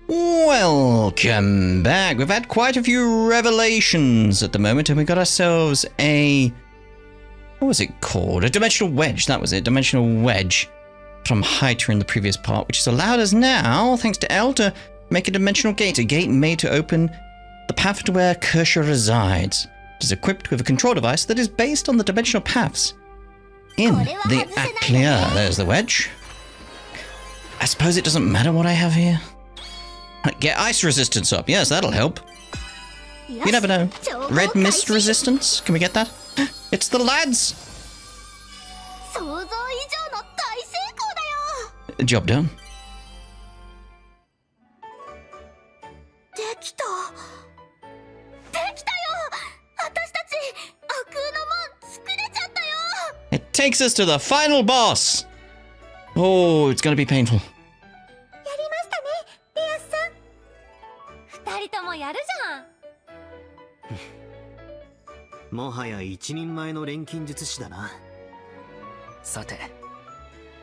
Welcome back. We've had quite a few revelations at the moment, and we got ourselves a... what was it called? A dimensional wedge, that was it. Dimensional wedge from Hyter in the previous part, which has allowed us now, thanks to El, to make a dimensional gate. A gate made to open the path to where Kerscha resides. It is equipped with a control device that is based on the dimensional paths in the Atelier. There's the wedge. I suppose it doesn't matter what I have here. Get ice resistance up. Yes, that'll help. You never know. Red mist resistance. Can we get that? It's the lads. Job done. It takes us to the final boss. Oh, it's gonna be painful. Sate,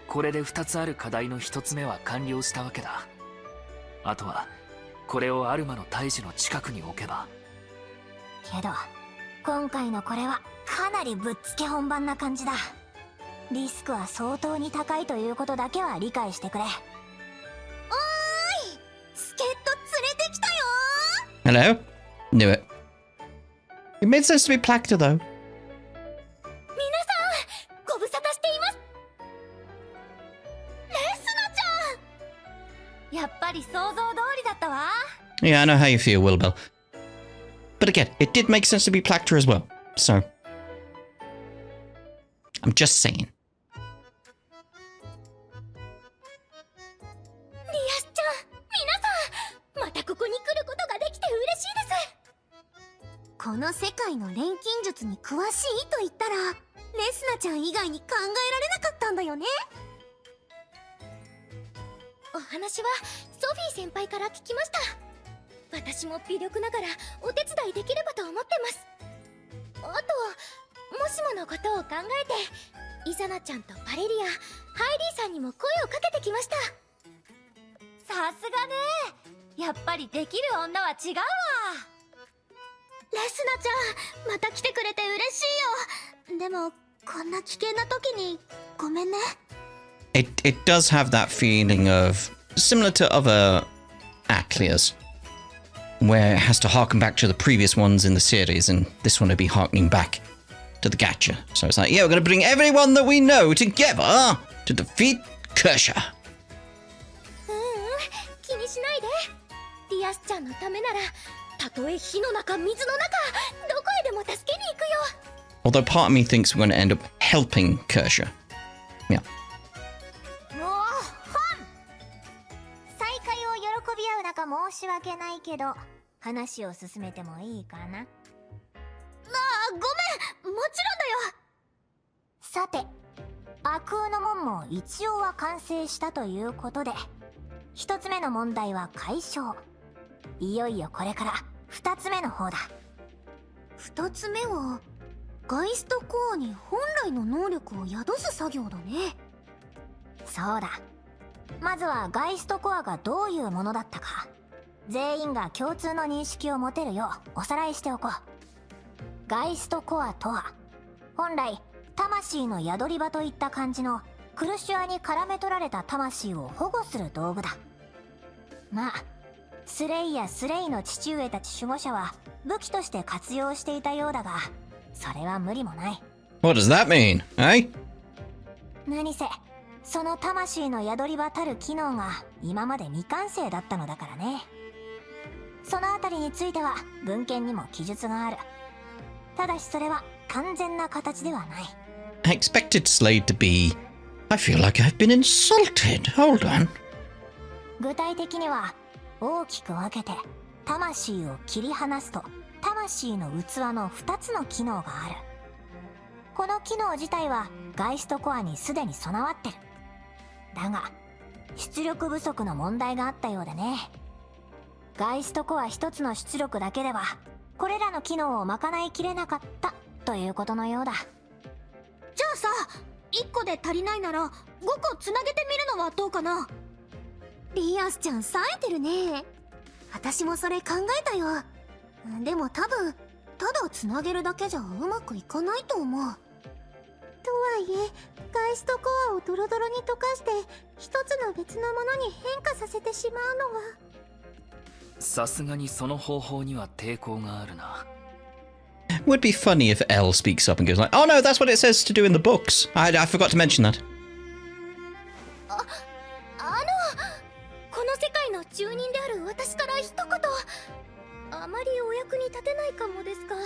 これで2つある課題の1つ目は完了したわけだ。あとはこれをアルマの大樹の近くに置けば。けど今回のこれはかなりぶっつけ本番な感じだ。リスクは相当に高いということだけは理解してくれ。おーい、助っ人連れてきたよ。 Hello? Knew it. It made sense to be Placta, though. 皆さん、ご無沙汰しています。レスナちゃん。やっぱり想像通りだったわ。Yeah, I know how you feel, Wilbur. But again, it did make sense to be Placta as well. So, I'm just saying. リアスちゃん、皆さん、またここに来ることができて嬉しいです。この世界の錬金術に詳しいと言ったら、レスナちゃん以外に考えられなかったんだよね。お話はソフィー先輩から聞きました。私も微力ながらお手伝いできればと思ってます。あと、もしものことを考えて、イザナちゃんとパレリア、ハイリーさんにも声をかけてきました。さすがね。やっぱりできる女は違うわ。レスナちゃん、また来てくれて嬉しいよ。でも、こんな危険な時にごめんね。It does have that feeling of similar to other Ateliers, where it has to harken back to the previous ones in the series, and this one will be harkening back to the gacha. So it's like, yeah, we're going to bring everyone that we know together to defeat Kerscha. 気にしないで。ディアスちゃんのためなら、たとえ火の中、水の中、どこへでも助けに行くよ。Although part of me thinks we're going to end up helping Kerscha. Yeah. もう、本再会を喜び合う中申し訳ないけど、話を進めてもいいかな。ああ、ごめん、もちろんだよ。さて、悪空の門も一応は完成したということで、一つ目の問題は解消。いよいよこれから二つ目の方だ。二つ目はガイストコアに本来の能力を宿す作業だね。そうだ。まずはガイストコアがどういうものだったか、全員が共通の認識を持てるようおさらいしておこう。ガイストコアとは、本来魂の宿り場といった感じのクルシュアに絡め取られた魂を保護する道具だ。まあ、スレイやスレイの父上たち守護者は武器として活用していたようだが、それは無理もない。What does that mean, eh? 何せ、その魂の宿り場たる機能が今まで未完成だったのだからね。そのあたりについては文献にも記述がある。ただしそれは完全な形ではない。I expected Slade to be... I feel like I've been insulted. Hold on. 具体的には大きく分けて、魂を切り離すと魂の器の2つの機能がある。この機能自体はガイストコアにすでに備わってる。だが出力不足の問題があったようでね。ガイストコア一つの出力だけではこれらの機能を賄いきれなかったということのようだ。じゃあさ、1個で足りないなら5個つなげてみるのはどうかな。リアスちゃん冴えてるね。私もそれ考えたよ。でも多分ただつなげるだけじゃうまくいかないと思う。とはいえガイストコアをドロドロに溶かして一つの別のものに変化させてしまうのは。さすがにその方法には抵抗があるな。Would be funny if Elle speaks up and goes like, "Oh no, that's what it says to do in the books. I forgot to mention that." この世界の住人である私から一言。あまりお役に立てないかもですが、いい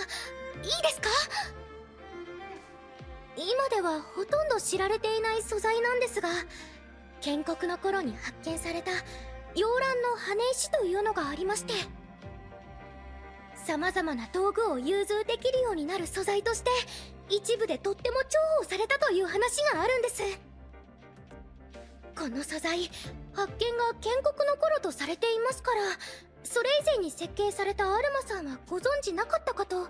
ですか？今ではほとんど知られていない素材なんですが、建国の頃に発見された洋蘭の羽石というのがありまして、様々な道具を融通できるようになる素材として一部でとっても重宝されたという話があるんです。この素材、発見が建国の頃とされていますから、それ以前に設計されたアルマさんはご存知なかったかと。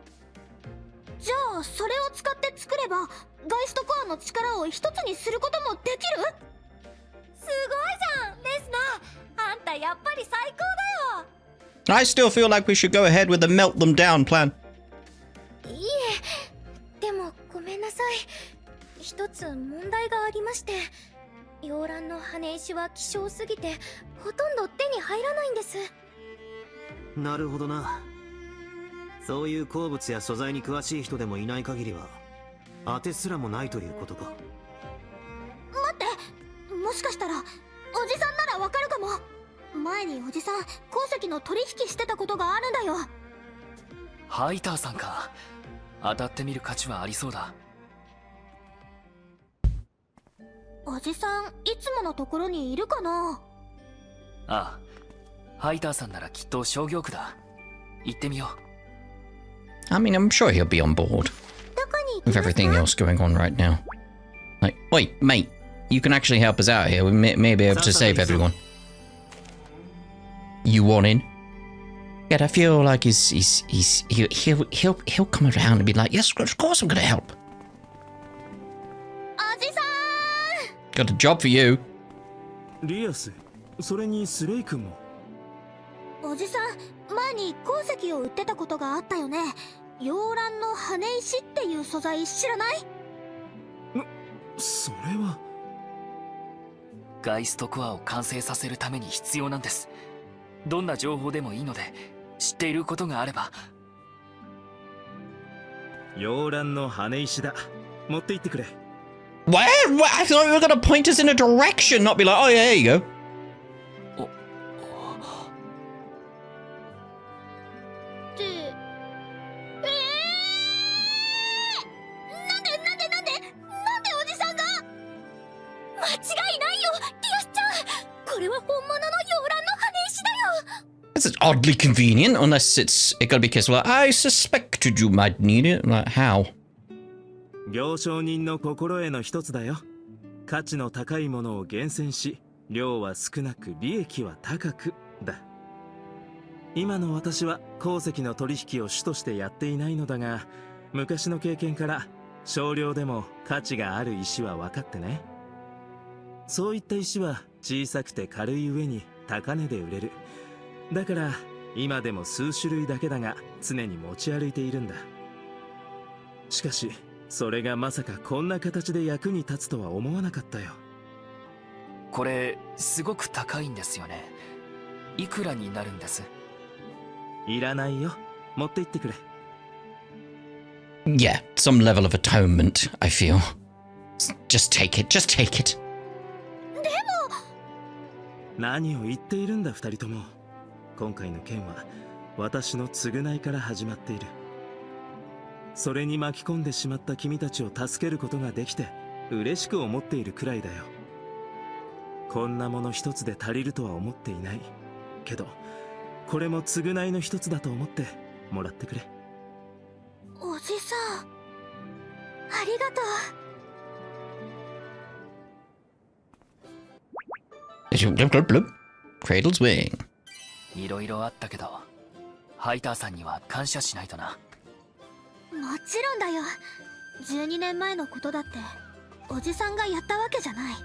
じゃあそれを使って作ればガイストコアの力を一つにすることもできる？すごいじゃんレスナー、あんたやっぱり最高だよ。 I still feel like we should go ahead with the melt them down plan. いいえ、でもごめんなさい。一つ問題がありまして、洋蘭の羽石は希少すぎてほとんど手に入らないんです。なるほどな。そういう鉱物や素材に詳しい人でもいない限りは当てすらもないということか。待って、もしかしたらおじさんならわかるかも。前におじさん鉱石の取引してたことがあるんだよ。ハイターさんか。当たってみる価値はありそうだ。おじさんいつものところにいるかな？ああ、ハイターさんならきっと商業区だ。行ってみよう。I mean, I'm sure he'll be on board どこに行き with ますか？ everything else going on right now. Like, wait, mate, you can actually help us out here. We may be able to save everyone. You want in? Yeah, I feel like he'll come around and be like, yes, of course I'm gonna help. おじさん！ Got a job for you. リアス、それにスレイ君も。おじさん、前に鉱石を売ってたことがあったよね。洋蘭の羽石っていう素材知らない？それは。ガイストコアを完成させるために必要なんです。どんな情報でもいいので、知っていることがあれば。洋蘭の羽石だ。持って行ってくれ。What? I thought you were gonna point us in a direction, not be like, oh yeah, there you go. なんでおじさんが？間違いないよ、ティアスちゃん。これは本物の洋蘭の羽石だよ。It's oddly convenient, unless it gotta be a case of like, I suspected you might need it. Like, how? 行商人の心得の一つだよ。価値の高いものを厳選し、量は少なく利益は高くだ。今の私は鉱石の取引を主としてやっていないのだが、昔の経験から少量でも価値がある石は分かってね。そういった石は小さくて軽い上に高値で売れる。だから今でも数種類だけだが常に持ち歩いているんだ。しかしそれがまさかこんな形で役に立つとは思わなかったよ。これすごく高いんですよね。いくらになるんです？いらないよ。持って行ってくれ。Yeah, some level of atonement, I feel. Just take it, just take it. 何を言っているんだ二人とも。今回の件は私の償いから始まっている。それに巻き込んでしまった君たちを助けることができて嬉しく思っているくらいだよ。こんなもの一つで足りるとは思っていないけど、これも償いの一つだと思ってもらってくれ。おじさん、ありがとう。 Blub, blub, blub. Cradle's wing. いろいろあったけど、ハイターさんには感謝しないとな。もちろんだよ。12年前のことだっておじさんがやったわけじゃない。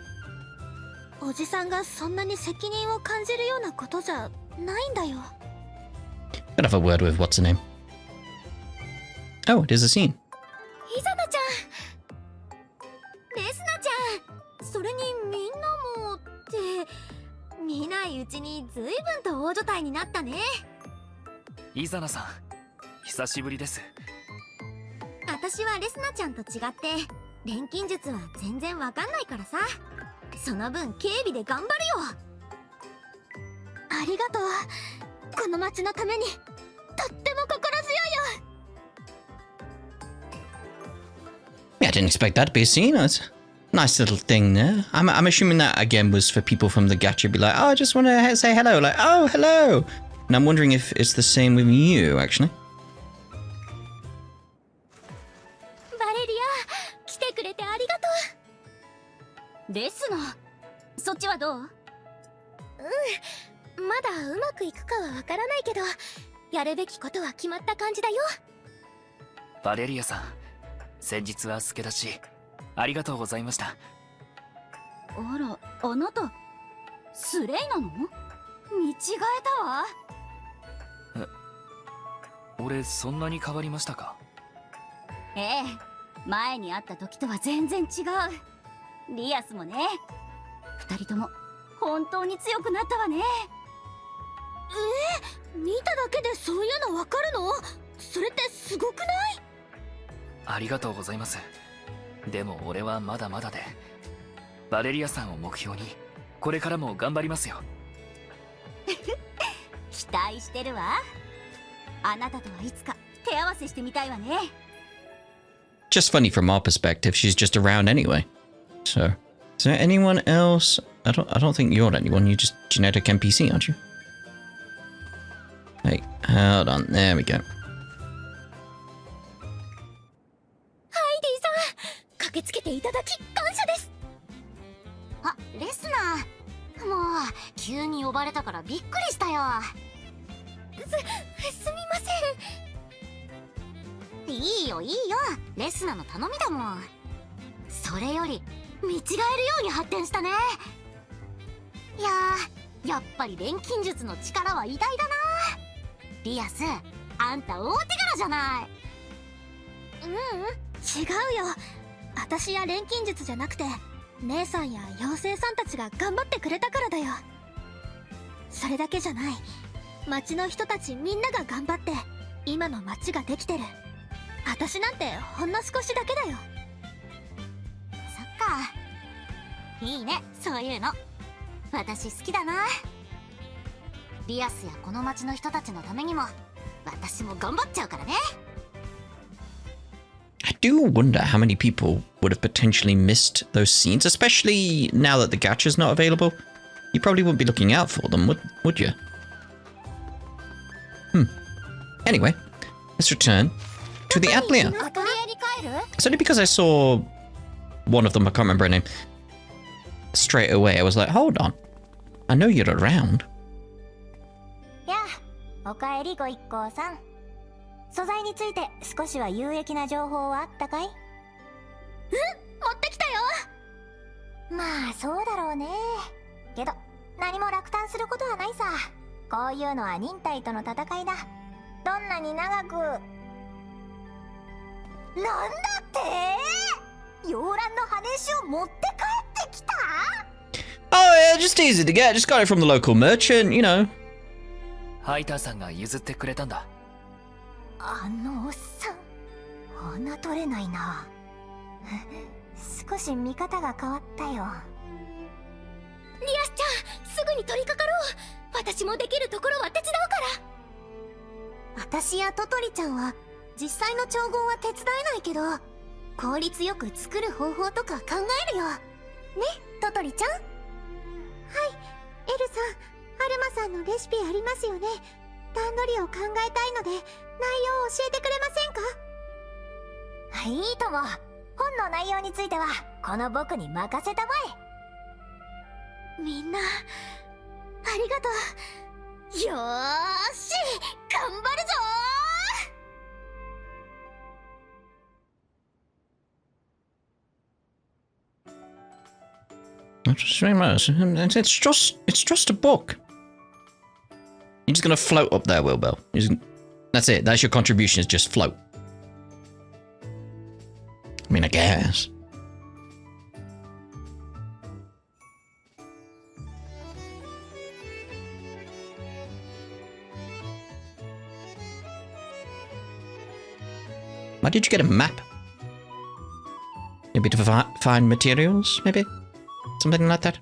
おじさんがそんなに責任を感じるようなことじゃないんだよ。Gotta have a word with what's her name. Oh, it is a scene. イザナちゃん、レスナちゃん、それにみんなもって見ないうちに随分と大所帯になったね。イザナさん、久しぶりです。私はレスナちゃんと違って錬金術は全然わかんないからさ、その分警備で頑張るよ。ありがとう。この町のためにとっても心強いよ。Yeah, I didn't expect that to be a scene. That's a nice little thing there. I'm assuming that again was for people from the gacha be like, oh, I just want to say hello. Like, oh, hello. And I'm wondering if it's the same with you, actually. バレリア、来てくれてありがとう。レスナ、そっちはどう？まだうまくいくかはわからないけど、やるべきことは決まった感じだよ。バレリアさん、先日は助け出しありがとうございました。あら、あなたスレイなの？見違えたわ。俺そんなに変わりましたか？ええ、前に会った時とは全然違う。リアスもね、二人とも本当に強くなったわね。見ただけでそういうのわかるの？それってすごくない？ありがとうございます。でも俺はまだまだで、バレリアさんを目標にこれからも頑張りますよ。期待してるわ。あなたとはいつか手合わせしてみたいわね。Just funny from our perspective, she's just around anyway. So, is there anyone else? I don't think you're anyone. You're just genetic NPC, aren't you? Hey, hold on. There we go. ハイディさん、駆けつけていただき感謝です。あ、レスナー、もう急に呼ばれたからびっくりしたよ。すみません。いいよいいよ、レスナーの頼みだもん。それより見違えるように発展したね。いやー、やっぱり錬金術の力は偉大だな。リアス、あんた大手柄じゃない。違うよ。私や錬金術じゃなくて姉さんや妖精さんたちが頑張ってくれたからだよ。それだけじゃない。町の人たちみんなが頑張って今の町ができてる。私なんてほんの少しだけだよ。そっか、いいね、そういうの。私好きだな。リアスやこの町の人たちのためにも私も頑張っちゃうからね。I do wonder how many people would have potentially missed those scenes, especially now that the gacha's not available. You probably wouldn't be looking out for them, would you? Anyway, let's return to the Atelier. It's only because I saw one of them, I can't remember her name. Straight away, I was like, hold on. I know you're around. やあ、おかえりご一行さん。素材について少しは有益な情報はあったかい？持ってきたよ。まあそうだろうね。けど何も落胆することはないさ。こういうのは忍耐との戦いだ。どんなに長く。なんだって？洋蘭の羽石を持って帰ってきた？ Oh, yeah, just easy to get. Just got it from the local merchant, you know. ハイターさんが譲ってくれたんだ。あのおっさん、侮れないな。少し見方が変わったよ。リアスちゃん、すぐに取り掛かろう。私もできるところは手伝うから。私やトトリちゃんは実際の調合は手伝えないけど、効率よく作る方法とか考えるよ。ね、トトリちゃん。はい、エルさん、アルマさんのレシピありますよね。段取りを考えたいので内容を教えてくれませんか？いいとも。本の内容についてはこの僕に任せたまえ。みんなありがとう。よーし、頑張るぞIt's just a book. You just gonna float up there, Wilbur. That's it. That's your contribution, is just float. I mean, I guess. Why did you get a map? Maybe to find materials, maybe? Something like that?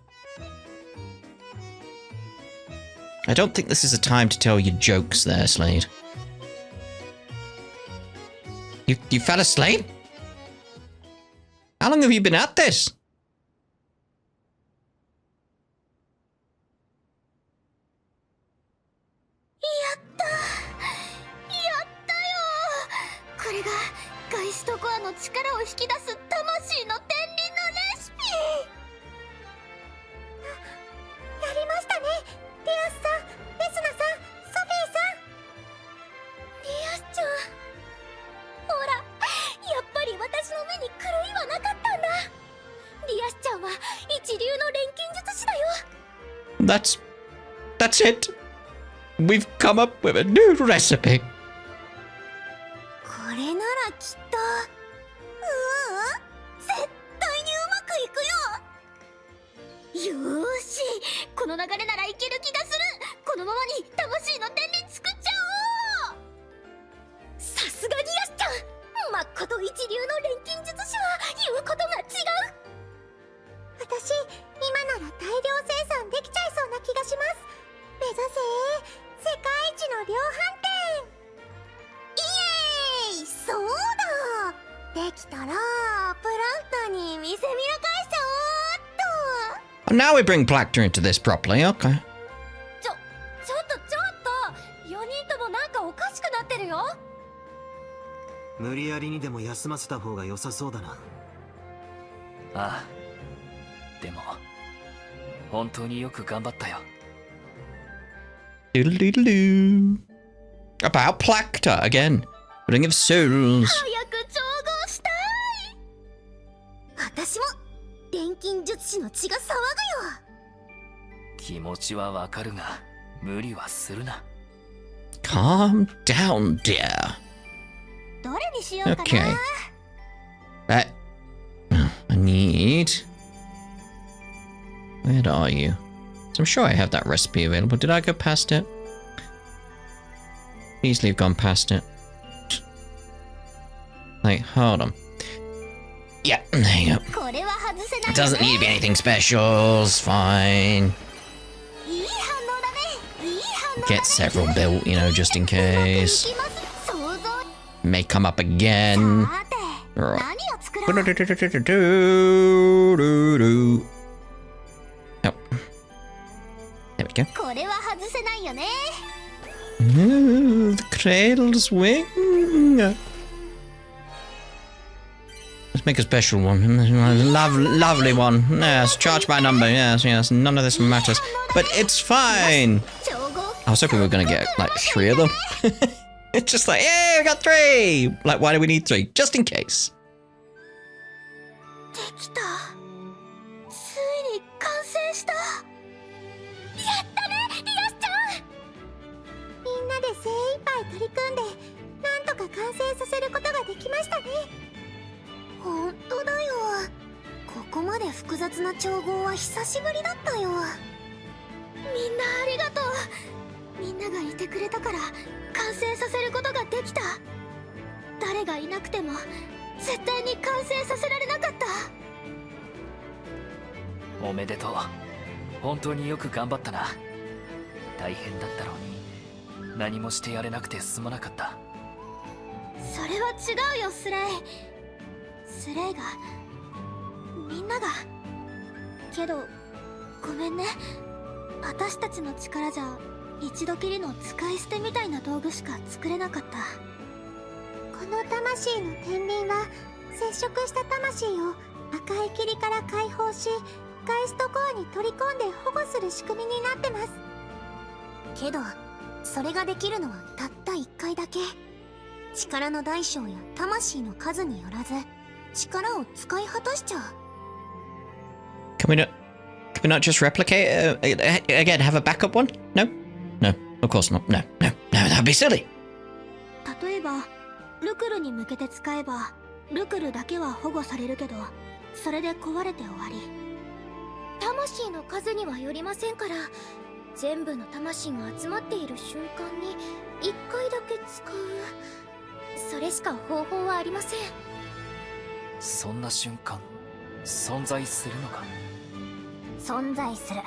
I don't think this is a time to tell your jokes there, Slade. You fell asleep? How long have you been at this? That's it. We've come up with a new recipe. これならきっと絶対にうまくいくよ。よーし、この流れならいける気がする。このままに魂の天輪作っちゃおう。さすがディアスちゃん、まっこと一流の錬金術師は言うことが違う。私、今なら大量生産できちゃいそうな気がします。目指せ世界一の量販店。イエーイ、そうだ、できたらプランタに見せびらかしちゃおうっと。 Now we bring Plactor into this properly, okay. ちょっと4人ともなんかおかしくなってるよ。無理やりにでも休ませた方が良さそうだな。ああ、でも本当によく頑張ったよ。Doodle-doodle-doo. About Plactor again. Ring of Souls. 早く調合したい。私も錬金術師の血が騒ぐよ。気持ちはわかるが無理はするな。Calm down, dear. どれにしようかな。 Okay. I need... Where are you? So I'm sure I have that recipe available. Did I go past it? Easily have gone past it. Like, hold on. Yeah, there you go. これは外せないよね。 It doesn't need to be anything special. It's fine. いい反応だね。いい反応だね。 Get several built, you know, just in case. いきます。想像。 May come up again. さて、 Right. 何を作ろう。 Oh. There we go. これは外せないよね。 Ooh, the cradle swing. Let's make a special one. Lovely one. Yes, charge by number. Yes. None of this matters. But it's fine. 調合。 I was hoping we were going to get like 3 of them. It's just like, yeah, we got 3. Like, why do we need 3? Just in case. できた。ついに完成した。やったね、リアスちゃん。みんなで精一杯取り組んで、なんとか完成させることができましたね。本当だよ。ここまで複雑な調合は久しぶりだったよ。みんなありがとう。みんながいてくれたから完成させることができた。誰がいなくても絶対に完成させられなかった。おめでとう。本当によく頑張ったな。大変だったろうに何もしてやれなくてすまなかった。それは違うよ、スレイ。スレイが、みんなが。けどごめんね。私たちの力じゃ一度きりの使い捨てみたいな道具しか作れなかった。この魂の天輪は接触した魂を赤い霧から解放し、ガイストコアに取り込んで保護する仕組みになってます。けどそれができるのはたった1回だけ。力の大小や魂の数によらず力を使い果たしちゃう。 Can we not just replicate it again? Have a backup one? No? Of course not. No, no, no, that'd be silly. 例えばルクルに向けて使えばルクルだけは保護されるけど、それで壊れて終わり。魂の数にはよりませんから、全部の魂が集まっている瞬間に1回だけ使う、それしか方法はありません。そんな瞬間存在するのか。存在する。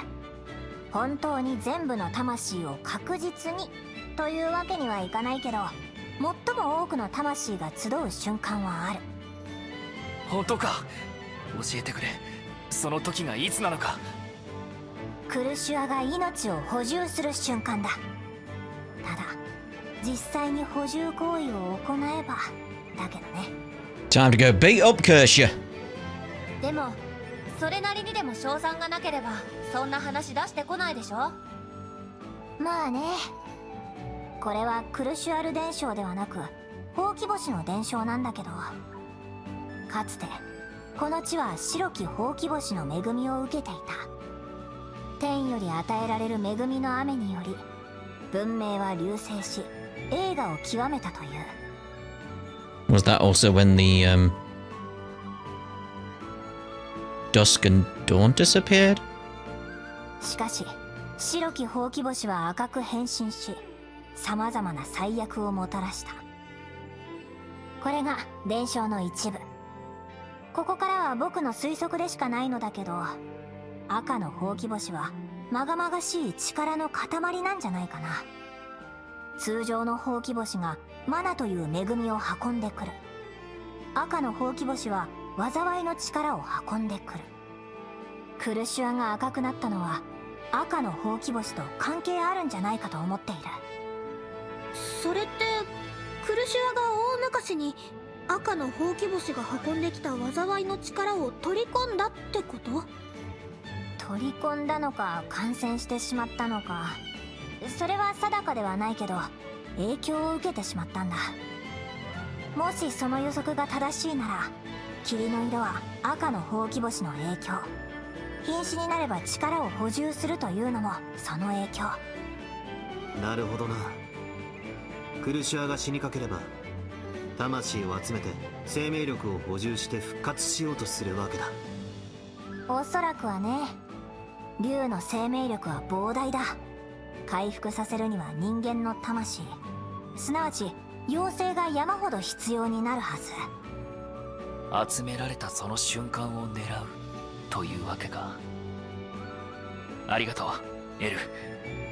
本当に全部の魂を確実にというわけにはいかないけど、最も多くの魂が集う瞬間はある。本当か。教えてくれ。その時がいつなのか。クルシュアが命を補充する瞬間だ。ただ実際に補充行為を行えばだけどね。 Time to go beat up Kerscha. でもそれなりにでも賞賛がなければそんな話出してこないでしょ。まあね、これはクルシュアル伝承ではなくほうき星の伝承なんだけど、かつてこの地は白きほうき星の恵みを受けていた。天より与えられる恵みの雨により文明は隆盛し栄華を極めたという。 Was that also when the dusk and dawn disappeared? しかし白きほうき星は赤く変身し様々な災厄をもたらした。これが伝承の一部。ここからは僕の推測でしかないのだけど、赤のほうき星はまがまがしい力の塊なんじゃないかな。通常のほうき星がマナという恵みを運んでくる。赤のほうき星は災いの力を運んでくる。クルシュアが赤くなったのは赤のほうき星と関係あるんじゃないかと思っている。それってクルシュアが大昔に赤のほうき星が運んできた災いの力を取り込んだってこと？取り込んだのか感染してしまったのか、それは定かではないけど影響を受けてしまったんだ。もしその予測が正しいなら霧の色は赤のほうき星の影響、瀕死になれば力を補充するというのもその影響。なるほどな。クルシュアが死にかければ魂を集めて生命力を補充して復活しようとするわけだ。おそらくはね。竜の生命力は膨大だ。回復させるには人間の魂、すなわち妖精が山ほど必要になるはず。集められたその瞬間を狙うというわけか。ありがとうエル、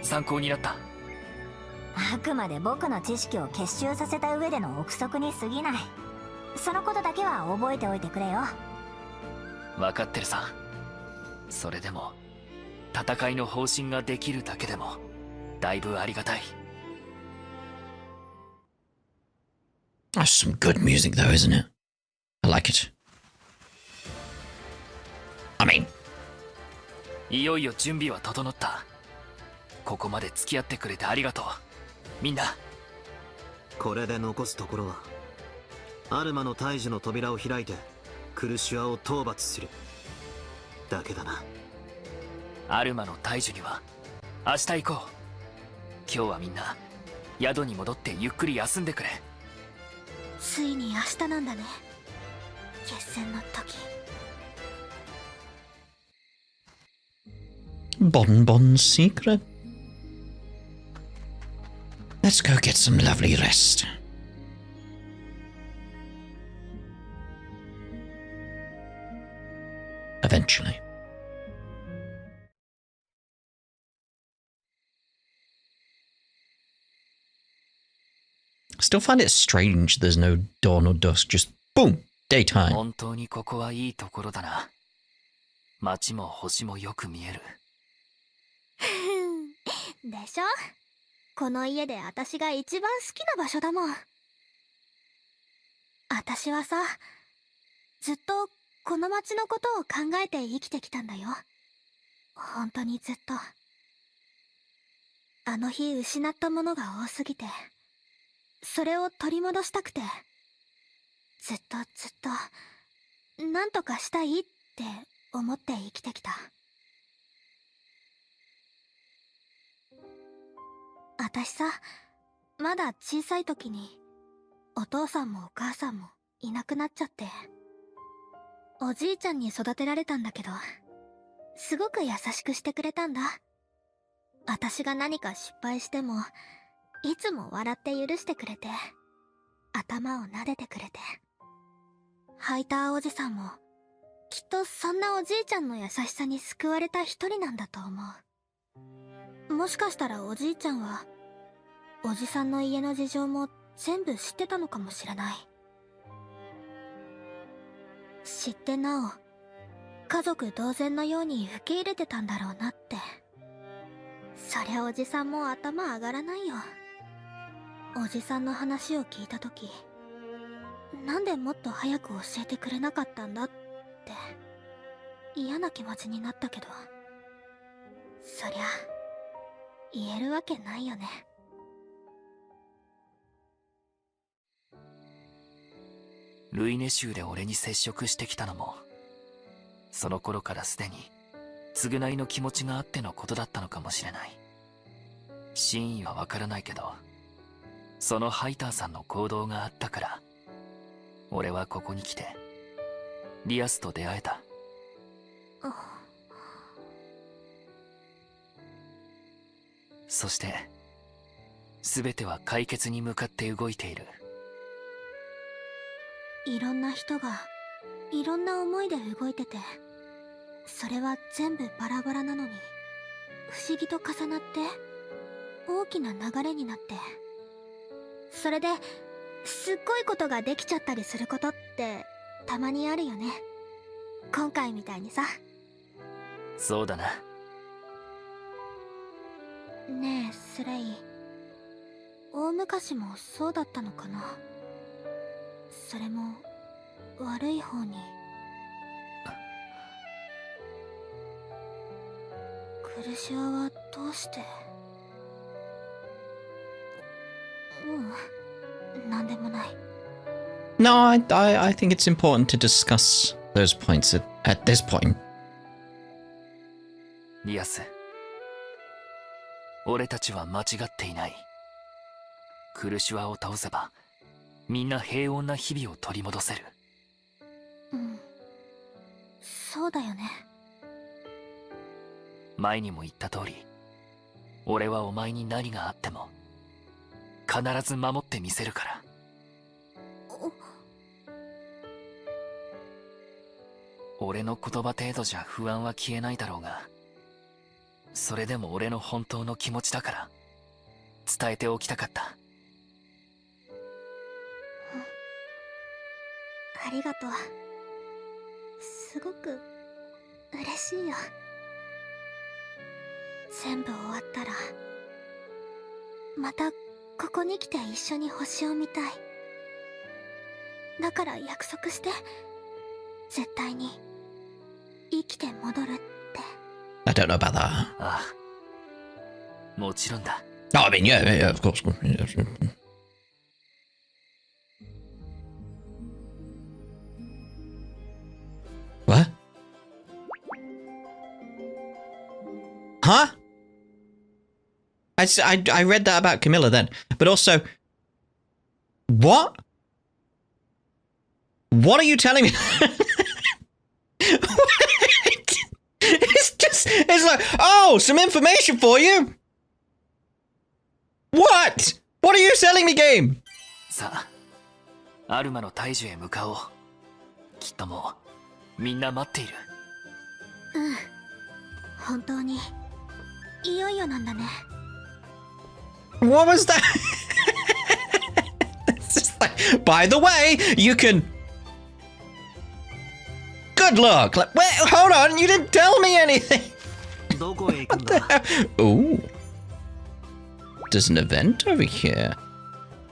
参考になった。あくまで僕の知識を結集させた上での憶測に過ぎない。そのことだけは覚えておいてくれよ。分かってるさ。それでも戦いの方針ができるだけでもだいぶありがたい。 That's some good music though, isn't it? I like it. I mean, いよいよ準備は整った。ここまで付き合ってくれてありがとうみんな。これで残すところはアルマの大樹の扉を開いてクルシュアを討伐するだけだな。アルマの大樹には明日行こう。今日はみんな宿に戻ってゆっくり休んでくれ。ついに明日なんだね、決戦の時。 Bonbon's secret. Let's go get some lovely rest. Eventually. Still find it strange there's no dawn or dusk, just boom, daytime. 本当にここはいいところだな。街も星もよく見える。でしょ。この家で私が一番好きな場所だもん。私はさ、ずっとこの街のことを考えて生きてきたんだよ。本当にずっと。あの日失ったものが多すぎて、それを取り戻したくて、ずっとなんとかしたいって思って生きてきた。私さ、まだ小さい時にお父さんもお母さんもいなくなっちゃって、おじいちゃんに育てられたんだけど、すごく優しくしてくれたんだ。私が何か失敗してもいつも笑って許してくれて、頭を撫でてくれて。ハイターおじさんもきっとそんなおじいちゃんの優しさに救われた一人なんだと思う。もしかしたらおじいちゃんはおじさんの家の事情も全部知ってたのかもしれない。知ってなお家族同然のように受け入れてたんだろうなって。そりゃおじさんも頭上がらないよ。おじさんの話を聞いた時、なんでもっと早く教えてくれなかったんだって嫌な気持ちになったけど、そりゃ言えるわけないよね。ルイネ州で俺に接触してきたのも、その頃からすでに償いの気持ちがあってのことだったのかもしれない。真意はわからないけど、そのハイターさんの行動があったから、俺はここに来てリアスと出会えた。そして全ては解決に向かって動いている。いろんな人がいろんな思いで動いてて、それは全部バラバラなのに不思議と重なって大きな流れになって、それですっごいことができちゃったりすることってたまにあるよね。今回みたいにさ。そうだな。ねえスレイ、大昔もそうだったのかな。それも悪い方に。クルシアはどうして。なんでもない。 No, I think it's important to discuss those points at this point. リアス、俺たちは間違っていない。クルシュアを倒せばみんな平穏な日々を取り戻せる。そうだよね。前にも言った通り、俺はお前に何があっても必ず守ってみせるから。俺の言葉程度じゃ不安は消えないだろうが、それでも俺の本当の気持ちだから伝えておきたかった。ありがとう。すごく嬉しいよ。全部終わったらまたここに来て一緒に星を見たい。だから約束して、絶対に生きて戻るって。 I don't know about that. ああ、もちろんだ。 Oh, I mean, yeah, of course. What? Huh? I read that about Camilla then, but also, what? What are you telling me? It's like, oh, some information for you. What? What are you selling me, game? さあ、アルマの大樹へ向かおう。きっともうみんな待っている。本当にいよいよなんだね。 What was that? It's just like, by the way, you can. Good luck. Like, wait, hold on, you didn't tell me anything. どこへ行くんだ。 Ooh. There's an event over here.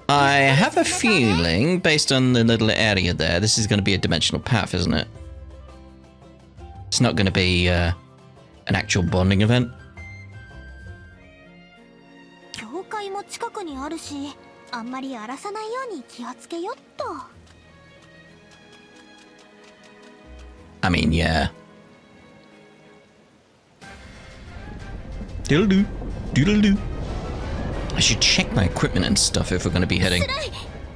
I have a feeling, based on the little area there, this is going to be a dimensional path, isn't it? It's not going to be an actual bonding event. 教会も近くにあるし、あんまり荒らさないように気をつけよっと。 I mean, yeah. Doodle-doo. Doodle-doo. I should check my equipment and stuff if we're going to be heading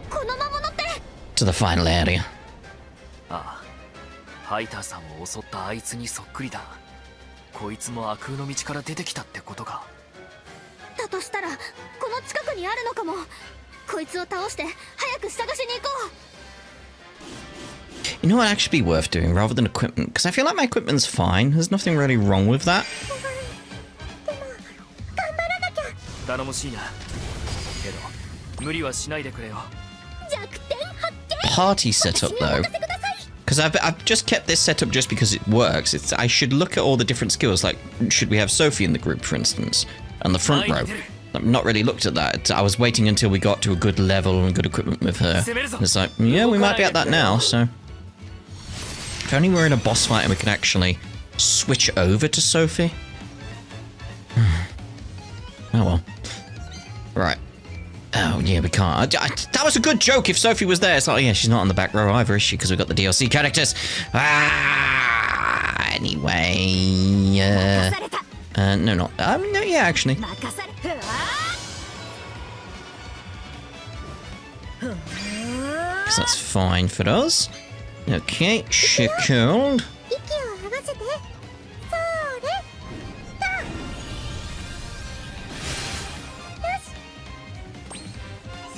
この魔物って to the final area. ああ、ハイターさんを襲ったあいつにそっくりだ。こいつも悪空の道から出てきたってことか。だとしたらこの近くにあるのかも。こいつを倒して早く探しに行こう。 You know what actually be worth doing rather than equipment? Because I feel like my equipment's fine. There's nothing really wrong with that. 頼もしいな。けど無理はしないでくれよ。弱点発見 Party setup though. Because I've just kept this set up just because it works. I should look at all the different skills. Like, should we have Sophie in the group, for instance? On the front row. I've not really looked at that. I was waiting until we got to a good level and good equipment with her. It's like, yeah, we might be at that now, so... If only we're in a boss fight and we can actually switch over to Sophie. Oh well. Right. Oh, yeah, we can't. That was a good joke if Sophie was there. It's like, oh, yeah, she's not on the back row either, is she? Because we've got the DLC characters. Anyway. No, not. No, yeah, actually. So that's fine for us. Okay, shackled. 息を合わせてそれだよし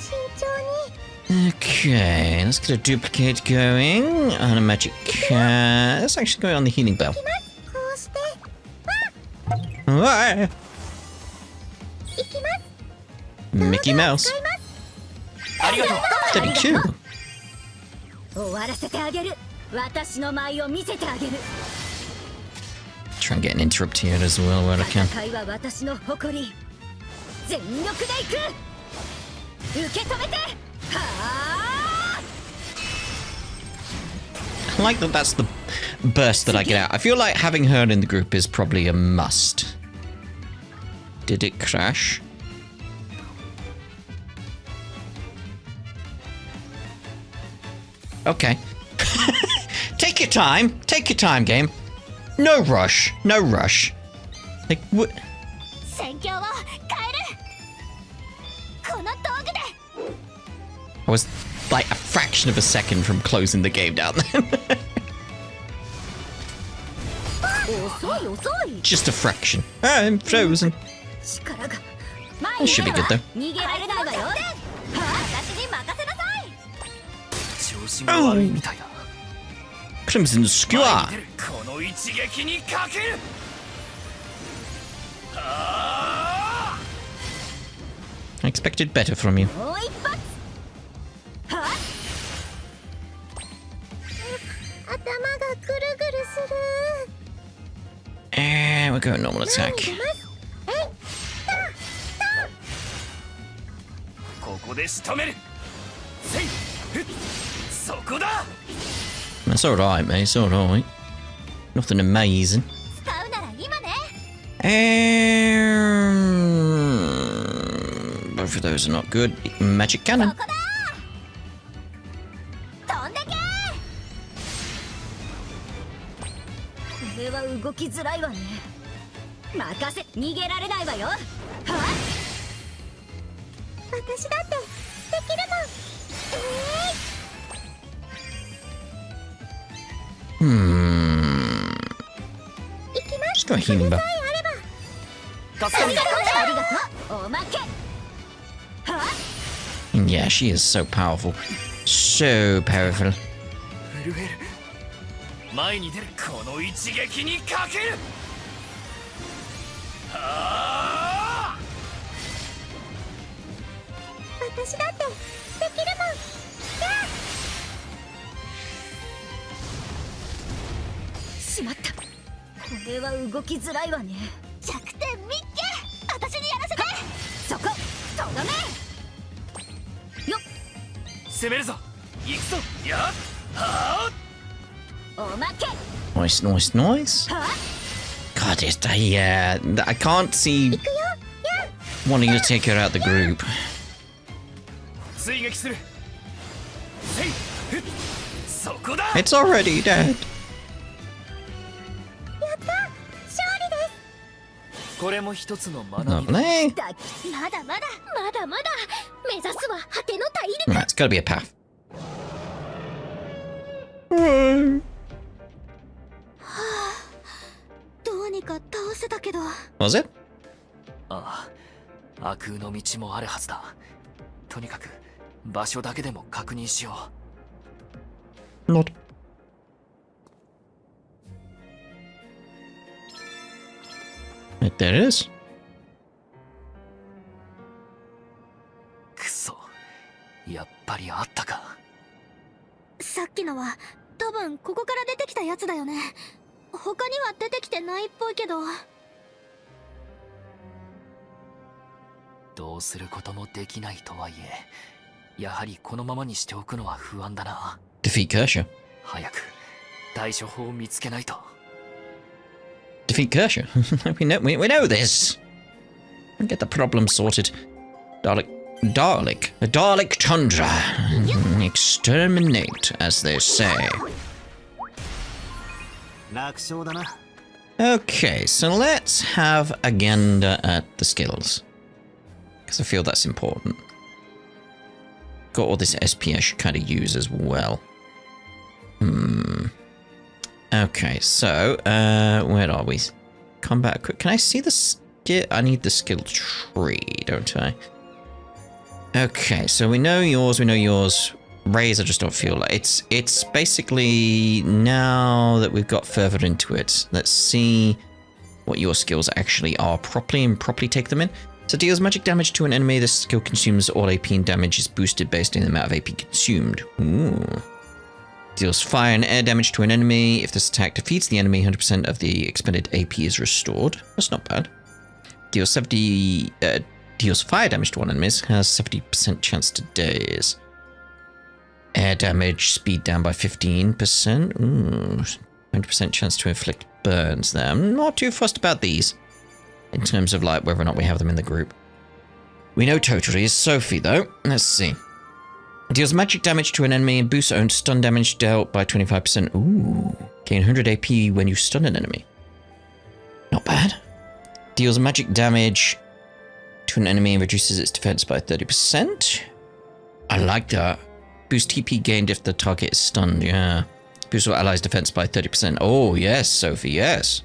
慎重に Okay, let's get a duplicate going and a magic cat. Let's actually go on the healing bell. こうして Ah! いきます Mickey Mouse. ありがとう。 32. 終わらせてあげる私の舞を見せてあげる Try and get an interrupt here as well where I can. 戦いは私の誇り全力で行く受け止めてはあ I like that that's the burst that I get out. I feel like having her in the group is probably a must. Did it crash? Okay. Take your time. Take your time, game. No rush. No rush. Like, what? 戦況を変えるこの道具で I was like a fraction of a second from closing the game down then. 遅い遅い Just a fraction. Ah, I'm frozen. 力が That should be good though. 逃げられないわよはあ私に任せなさい調子が悪いみたいだ。 Crimson 前 Skewer. に出るこの一撃にかける。はあ I expected better from you. もう一発はあ頭がぐるぐるする And we're going normal attack. ここで仕留める。せいふっそこだ。 That's alright, mate. It's alright. Nothing amazing. 使うなら今ね Both of those are not good. Magic そ cannon. こだ飛んでけこれは動きづらいわね任せ逃げられないわよはあ私だってできるもん Just go healing bell. 助かる。ありがとうおまけはあ Yeah, she is so powerful. So powerful. 震える。前に出るこの一撃にかける。はあ私だってできるもんしまったこれは動きづらいわね弱点見っけ私にやらせてそことどめよっ攻めるぞ。行くぞ。やっはあおまけ Nice, nice, nice. はあ God, I can't see 行くよや wanting to take her out the group. 追撃する。せいふっそこだ。 It's already dead. やった勝利ですこれも一つの学び Lovely. だまだまだまだまだ目指すは果ての大陸 Right, it's gotta be a path. どうにか倒せたけど。 Was it? ああ、悪空の道もあるはずだ。とにかく場所だけでも確認しよう。 Not. Right, there it is. くそ、やっぱりあったか。さっきのは多分ここから出てきたやつだよね。他には出てきてないっぽいけど。どうすることもできないとはいえ、やはりこのままにしておくのは不安だな。 Defeat Kerscha. 早く対処法を見つけないと。 Defeat Kerscha. we know this. Get the problem sorted. A Dalek tundra. Exterminate, as they say. 楽勝だな。 Okay, so let's have a gander at the skills. Because I feel that's important. Got all this SP I should kind of use as well. Okay, so, where are we? Combat quick. Can I see the skill? I need the skill tree, don't I? Okay, so we know yours, Raise, I just don't feel like it's basically now that we've got further into it. Let's see what your skills actually are properly and properly take them in. So deals magic damage to an enemy. This skill consumes all AP and damage is boosted based on the amount of AP consumed. Ooh. Deals fire and air damage to an enemy. If this attack defeats the enemy, 100% of the expended AP is restored. That's not bad. Deals deals fire damage to one enemy. Has 70% chance to daze. Air damage, speed down by 15%. Ooh, 100% chance to inflict burns there. I'm not too fussed about these in terms of like whether or not we have them in the group. We know totally is Sophie though. Let's see. Deals magic damage to an enemy and boosts own stun damage dealt by 25%. Ooh. Gain 100 AP when you stun an enemy. Not bad. Deals magic damage to an enemy and reduces its defense by 30%. I like that. Boost TP gained if the target is stunned, yeah. Boosts your allies' defense by 30%. Oh, yes, Sophie, yes.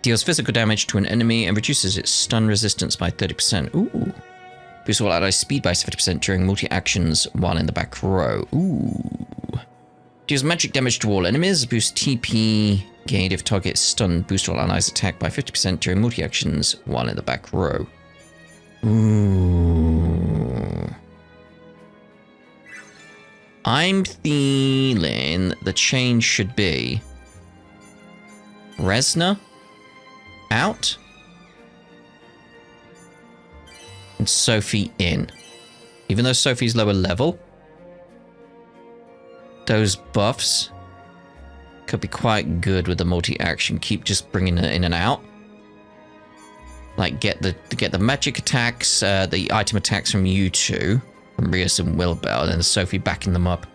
Deals physical damage to an enemy and reduces its stun resistance by 30%. Ooh. Boosts all allies' speed by 70% during multi-actions while in the back row. Ooh. Deals magic damage to all enemies. Boosts TP gained if target is stunned. Boosts all allies' attack by 50% during multi-actions while in the back row. Ooh. I'm feeling the change should be Resna out and Sophie in. Even though Sophie's lower level, those buffs could be quite good with the multi-action. Keep just bringing it in and out. Like get the magic attacks, the item attacks from you two. From Rios and Wilbell, and then Sophie backing them up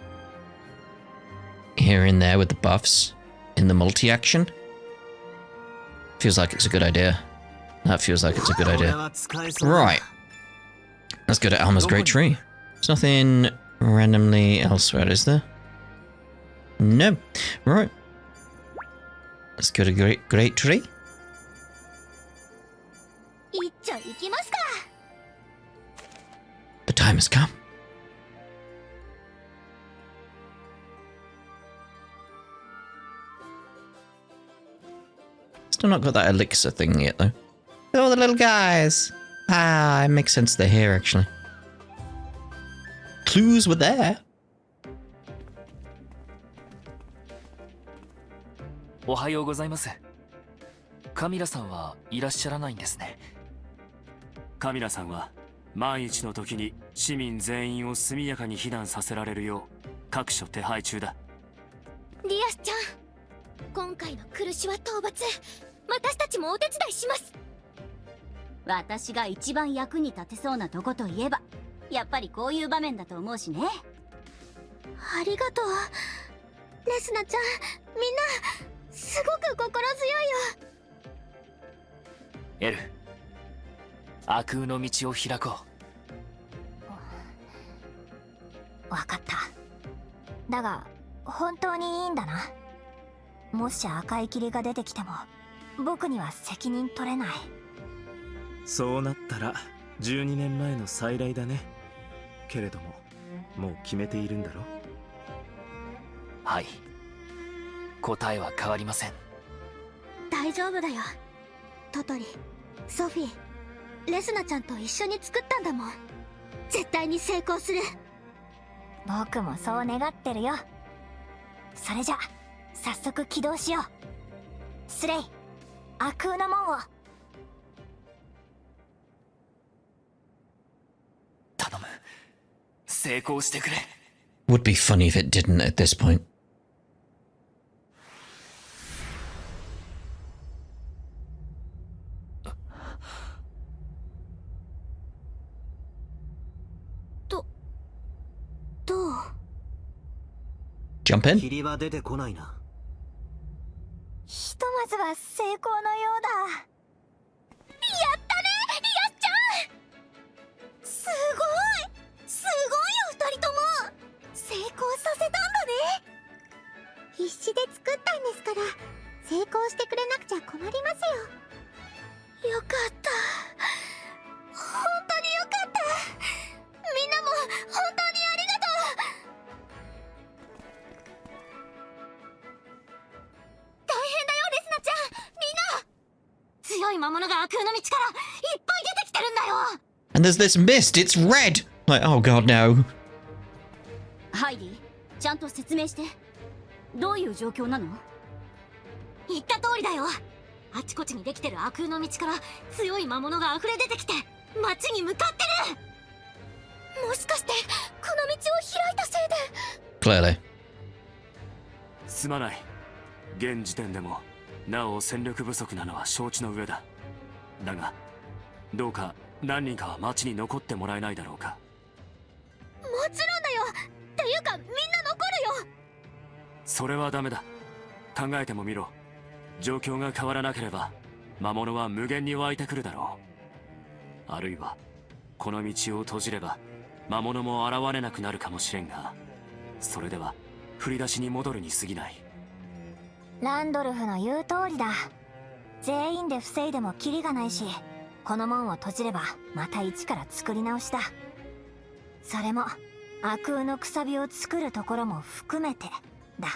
here and there with the buffs in the multi-action. Feels like it's a good idea. That feels like it's a good idea. Right. Let's go to Alma's Great Tree. There's nothing randomly elsewhere, is there? No. Right. Let's go to Great Tree. 一丁行きますか。 The time has come. Still not got that elixir thing yet, though. Oh, the little guys. Ah, it makes sense they're here, actually. Clues were there. おはようございます。カミラさんはいらっしゃらないんですね。カミラさんは万一の時に市民全員を速やかに避難させられるよう各所手配中だ。ディアスちゃん、今回の苦しは討伐、私たちもお手伝いします。私が一番役に立てそうなとこといえばやっぱりこういう場面だと思うしね。ありがとうレスナちゃん。みんなすごく心強いよ。エル、悪空の道を開こわかった。だが本当にいいんだな。もし赤い霧が出てきても僕には責任取れない。そうなったら12年前の再来だね。けれどももう決めているんだろ。う。はい、答えは変わりません。大丈夫だよ。トトリ、ソフィー、レスナちゃんと一緒に作ったんだもん。絶対に成功する。僕もそう願ってるよ。それじゃ早速起動しよう。スレイ、悪空の門を。頼む、成功してくれ。 Would be funny if it didn't at this point. どう？ Jump in? 霧は出てこないな。ひとまずは成功のようだ。やったね、リアスちゃん。すごいよ、2人とも。成功させたんだね。必死で作ったんですから、成功してくれなくちゃ困りますよ。よかった、本当によかった。みんなも本当にありがとう。大変だよ、レスナちゃん。みんな強い魔物が悪空の道からいっぱい出てきてるんだよ。 And there's this mist, it's red! Like, oh god, no. ハイディ、ちゃんと説明して。どういう状況なの？言った通りだよ。あちこちにできてる悪空の道から強い魔物が溢れ出てきて街に向かってる。もしかしてこの道を開いたせいで。 Clearly. すまない。現時点でもなお戦力不足なのは承知の上だ。だがどうか何人かは町に残ってもらえないだろうか。もちろんだよ。っていうかみんな残るよ。それはダメだ。考えてもみろ。状況が変わらなければ魔物は無限に湧いてくるだろう。あるいはこの道を閉じれば魔物も現れなくなるかもしれんが、それでは振り出しに戻るに過ぎない。ランドルフの言う通りだ。全員で防いでもキリがないし、この門を閉じればまた一から作り直しだ。それも悪空のくさびを作るところも含めてだ。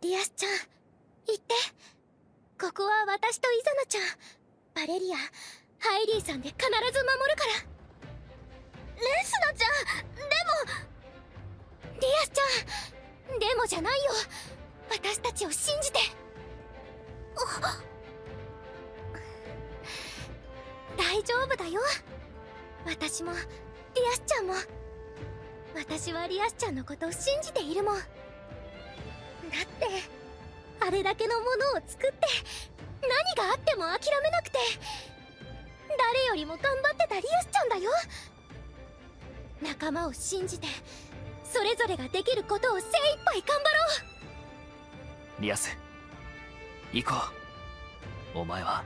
リアスちゃん、行って。ここは私とイザナちゃん、バレリア、ハイリーさんで必ず守るから。レスナちゃん、でも。リアスちゃん、でもじゃないよ。私たちを信じて。大丈夫だよ。私もリアスちゃんも。私はリアスちゃんのことを信じているもん。だってあれだけのものを作って何があっても諦めなくて、誰よりも頑張ってたリアスちゃんだよ。仲間を信じてそれぞれができることを精一杯頑張ろう。リアス、行こう。お前は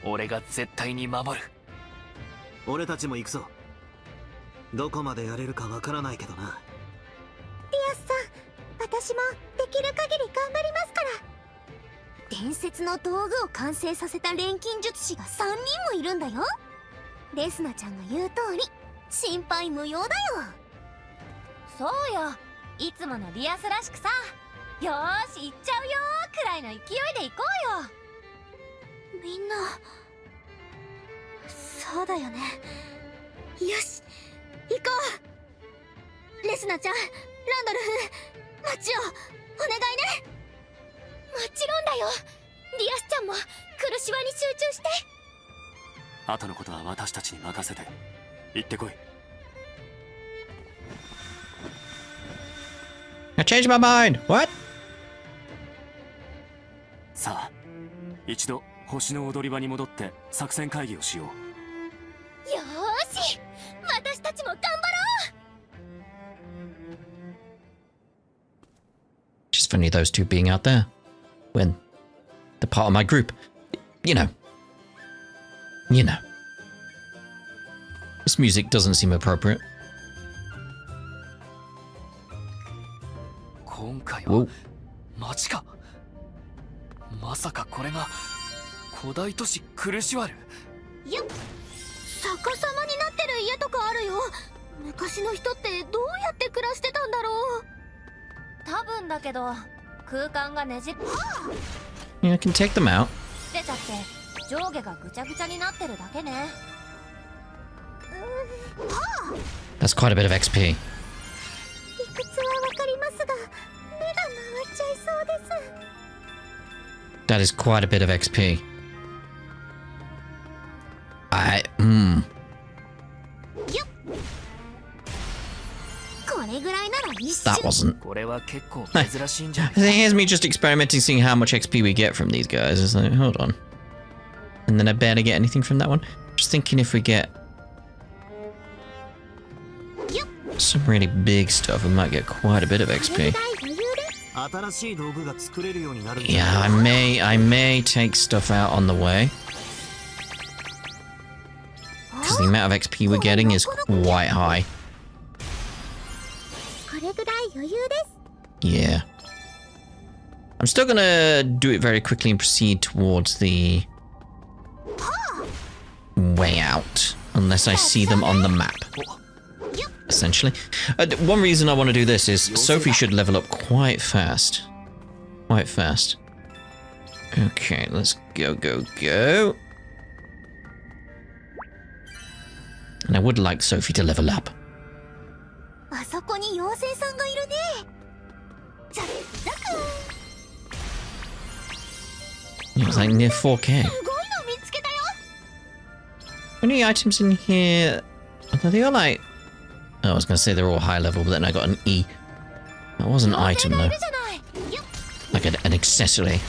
俺が絶対に守る。俺たちも行くぞ。どこまでやれるかわからないけどな。リアスさん、私もできる限り頑張りますから。伝説の道具を完成させた錬金術師が3人もいるんだよ。レスナちゃんが言う通り心配無用だよ。そうよ、いつものリアスらしくさ。よーし行っちゃうよーくらいの勢いで行こうよ。みんなそうだよね。よし、行こう。レスナちゃん、ランドルフ、町をお願いね。もちろんだよ。リアスちゃんもクルシワに集中して。後のことは私たちに任せて行ってこい。I changed my mind. What? さあ、一度星の踊り場に戻って作戦会議をしよう。よーし、私たちも頑張ろう。only those two being out there when they're part of my group. You know. This music doesn't seem appropriate. 今回 Whoa. は町か。まさかこれが古代都市クルシュアル。いや、逆さまになってる家とかあるよ。昔の人ってどうやって暮らしてたんだろう。多分だけど空間がねじっ Yeah, I can take them out. 出ちゃって上下がぐちゃぐちゃになってるだけね。That's quite a bit of XP. 理屈はわかりますが目が回っちゃいそうです。 That is quite a bit of XP. これぐらいなら一 That 瞬。 wasn't. これは結構珍しいんじゃない Here's me just experimenting, seeing how much XP we get from these guys. It's like, hold on. And then I barely get anything from that one. Just thinking if we get some really big stuff, we might get quite a bit of XP. 新しい道具が作れるようになる。 Yeah, I may take stuff out on the way. Because the amount of XP we're getting is quite high. これぐらい余裕です。 Yeah. I'm still gonna do it very quickly and proceed towards the way out. Unless I see them on the map. Essentially. One reason I want to do this is Sophie should level up quite fast. Quite fast. Okay, let's go. And I would like Sophie to level up. あそこに妖精さんがいるね。ザッザク。 It's like near 4K. すごいの見つけたよ。 Any items in here? Are they all like... Oh, I was going to say they're all high level, but then I got an E. That was an item, though. Like an accessory.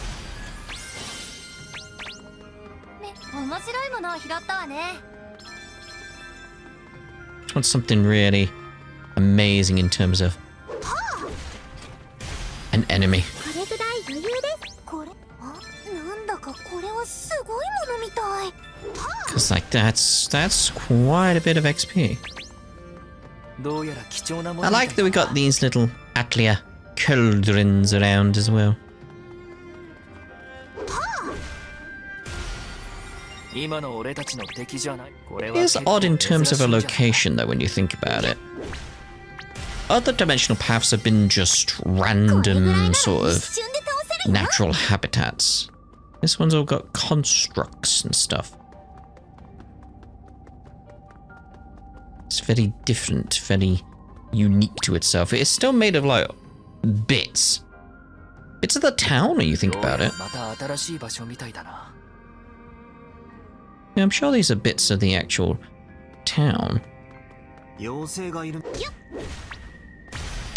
面白いものを拾ったわね。 Just want something really amazing in terms of an enemy. これぐらい余裕です。これ、あ、なんだかこれはすごいものみたい。 Because like that's quite a bit of XP. どうやら貴重なもの I like that we got these little Atelier cauldrons around as well. 今の俺たちの敵じゃない。これは It is 結構 odd in 珍 terms しい of a んじゃない location though when you think about it. Other dimensional paths have been just random sort of 一瞬で倒せるよ。 natural habitats. This one's all got constructs and stuff. It's very different, very unique to itself. It is still made of like bits. Bits of the town when you think どうや about ら it. また新しい場所みたいだな。 Yeah, I'm sure these are bits of the actual town. 妖精がいる。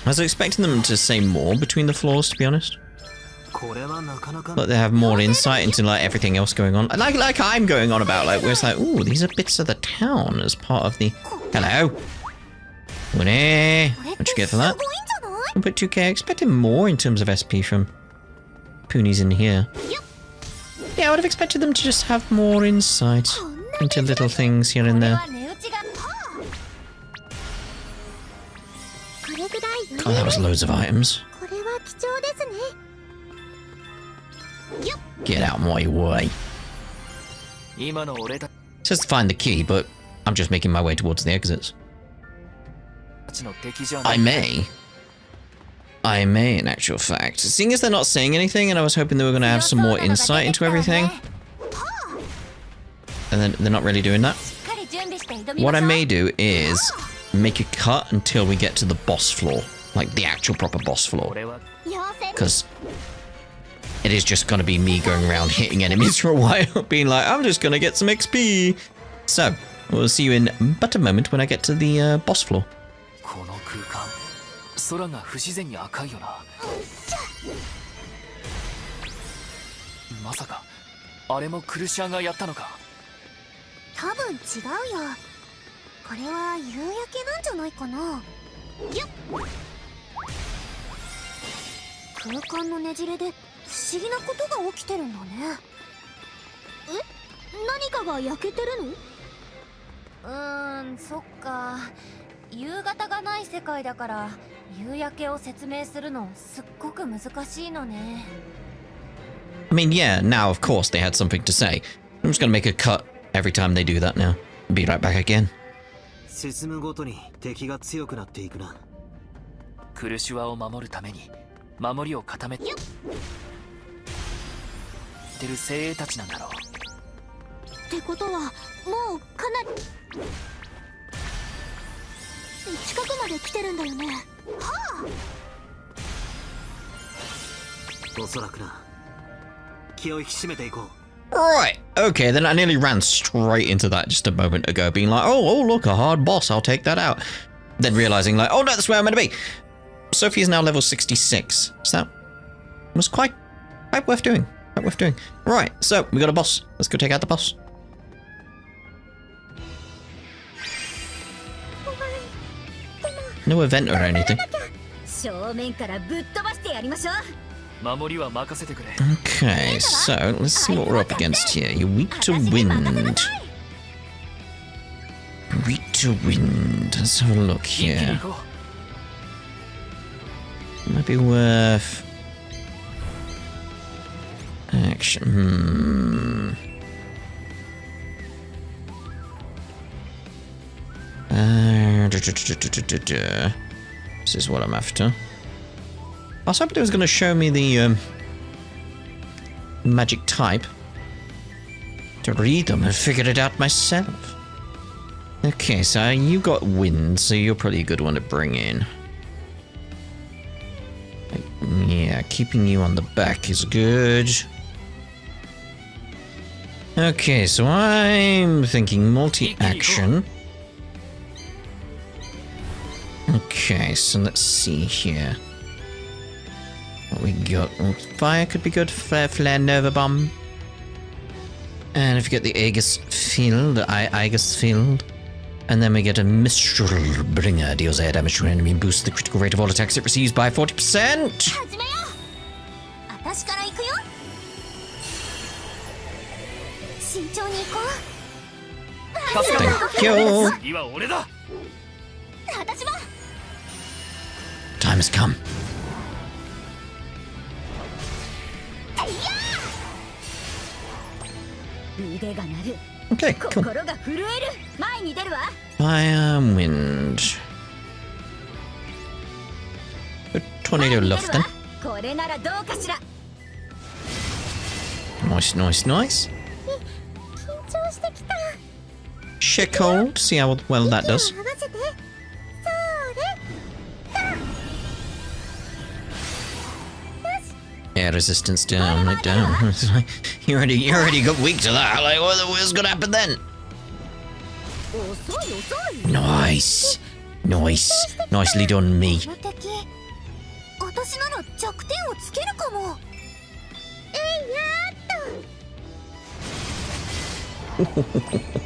I was expecting them to say more between the floors, to be honest. これはなかなか。 But they have more insight into like everything else going on. Like I'm going on about, like where it's like, ooh, these are bits of the town as part of the. Hello. What you get for that? すごいんじゃない？ But 2K, I expected more in terms of SP from Poonies in here. Yeah, I would have expected them to just have more insight into little things here and これ there. は値打ちが。これぐらい God, 余 that 裕で was す。 loads of items. これは貴重ですね。 Get out my way. 今の俺た It says to find the key, but I'm just making my way towards the exits. ちの敵じゃな I い。 may, in actual fact. Seeing as they're not saying anything, and I was hoping they were going to have some more insight into everything, and then they're not really doing that. しっかり準備して挑み What ま I しょう。 may do is make a cut until we get to the boss floor, like the actual proper boss floor, 俺は妖精 because it is just going to be me going around hitting enemies for a while, being like, I'm just going to get some XP. So, we'll see you in but a moment when I get to the boss floor. この空間、空が不自然に赤いよな。まさかあれもクルシアがやったのか。多分違うよ。これは夕焼けなんじゃないかな。よっ。空間のねじれで不思議なことが起きてるんだね。何かが焼けてるの？そっか。夕方がない世界だから夕焼けを説明するのすっごく難しいのね。I mean, yeah, now of course they had something to say. I'm just gonna make a cut every time they do that now. Be right back again. 進むごとに敵が強くなっていくな。クルシュワを守るために守りを固めてる精鋭たちなんだろう。ってことはもうかなり近くまで来てるんだよね。おそらくな。気を引き締めていこう。 Right, okay, then I nearly ran straight into that just a moment ago, being like, oh, look, a hard boss, I'll take that out. Then realizing, like, oh no, that's where I'm meant to be. Sophie is now level 66. So that was quite worth doing. Quite worth doing. Right, so we got a boss. Let's go take out the boss. No event or anything. 正面からぶっ飛ばしてやりましょう。 守りは任せてくれ。 Okay, so let's see what we're up against here. You're weak to wind. Weak to wind. Let's have a look 一気に here. 行こ Might be worth action. This is what I'm after. I was hoping it was going to show me the magic type to read them and figure it out myself. Okay, so you got wind, so you're probably a good one to bring in. Yeah, keeping you on the back is good. Okay, so I'm thinking multi-action. Okay, so let's see here. What we got? Oh, fire could be good. Flare Nova Bomb. And if you get the Aegis Field, Aegis Field. And then we get a Mistral Bringer. Deals air damage to an enemy and boosts the critical rate of all attacks it receives by 40%. 始めよう。私から行くよ。慎重に行こう。 Thank you. 次は俺だ。私も。 Time has come. Okay, cool. 心が震える。前に出るわ。 Fire and wind. A tornado left then. これならどうかしら。 Nice, nice, nice. 緊張してきた。 Shit cold. See how well that does. 合わせて。それ。 Air resistance down, like down. you already got weak to that. Like, what's gonna happen then? Nice, nice, nicely done, me. この敵、私なら弱点をつけるかも。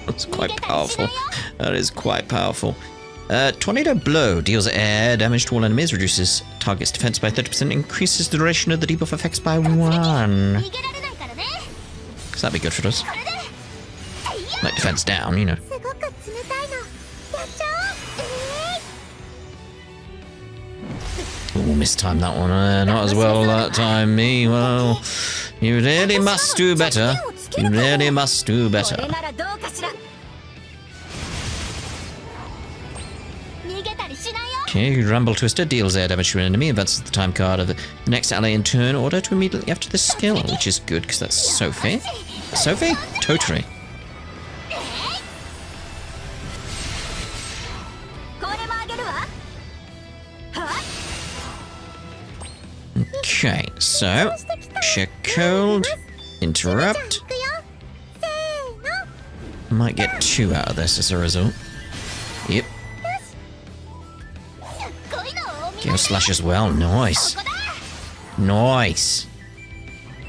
That's quite powerful. That is quite powerful. Tornado Blow deals air damage to all enemies, reduces target's defense by 30%, increases the duration of the debuff effects by 1. 逃げられないからね。 So that'd be good for us. これで。 Like defense down, you know. すごく冷たいの。やっちゃおう。 Oh, mistimed that one. Not as well that time, me. Well, you really must do better. You really must do こ better. れならどうかしら。逃げたりしないよ。 Okay, Rumble Twister deals air damage to an enemy, advances the time card of the next ally in turn order to immediately after the skill, which is good because that's Sophie. Sophie? Totally. これもあげるわ。は Okay, so Share Cold, Interrupt. 行くよ。せーの。 Might get 2 out of this as a result. Yep. すっごいのを見 Gale Slash as well. Nice. ここだ。 Nice.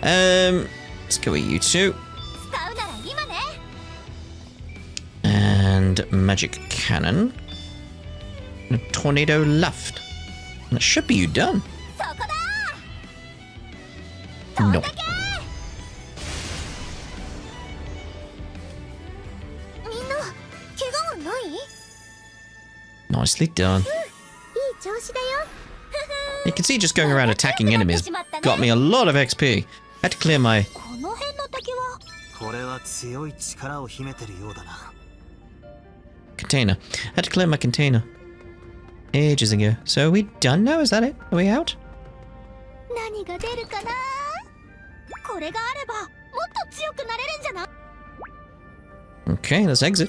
Let's go with you two. 使うなら今ね。 And Magic Cannon. And a Tornado left. That should be you done. そこだ。No. Nicely done. You can see just going around attacking enemies got me a lot of XP. Had to clear my... この辺の敵はこれは強い力を秘めてるようだな。 container. Had to clear my container ages ago. So are we done now? Is that it? Are we out? 何が出るかな。これがあればもっと強くなれるんじゃない。 Okay, let's exit.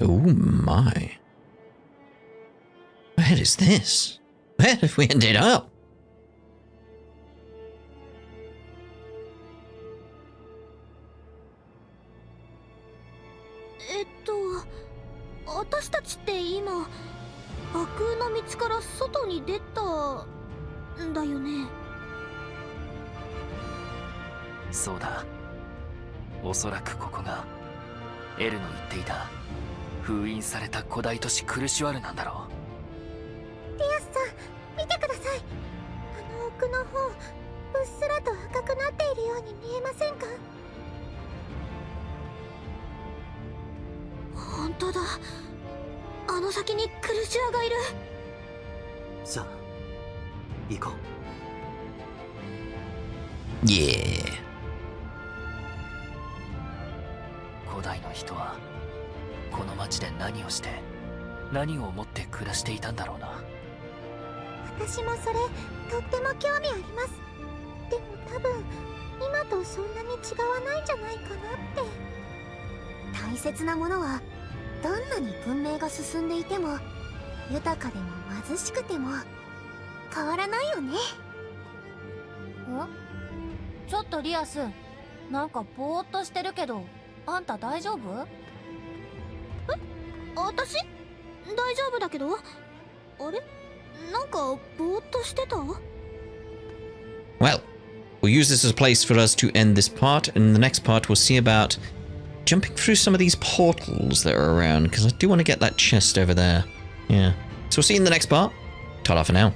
Oh my. Where is this? Where have we ended up? 私たちって今架空の道から外に出たんだよね。そうだ。おそらくここがエルの言っていた封印された古代都市クルシュアルなんだろう。リアスさん、見てください。あの奥の方、うっすらと赤くなっているように見えませんか？本当だ。あの先にクルシュアがいる。さあ、行こう。Yeah. 古代の人はこの町で何をして何を思って暮らしていたんだろうな。私もそれとっても興味あります。でも多分今とそんなに違わないんじゃないかなって。大切なものはどんなに文明が進んでいても豊かでも貧しくても変わらないよね。ちょっとリアス、なんかぼーっとしてるけど、あんた大丈夫？私大丈夫だけど。あれなんかぼーっとしてた？ Well, we'll use this as a place for us to end this part, and in the next part we'll see about jumping through some of these portals that are around, because I do want to get that chest over there. Yeah. So we'll see you in the next part. Ta-da for now.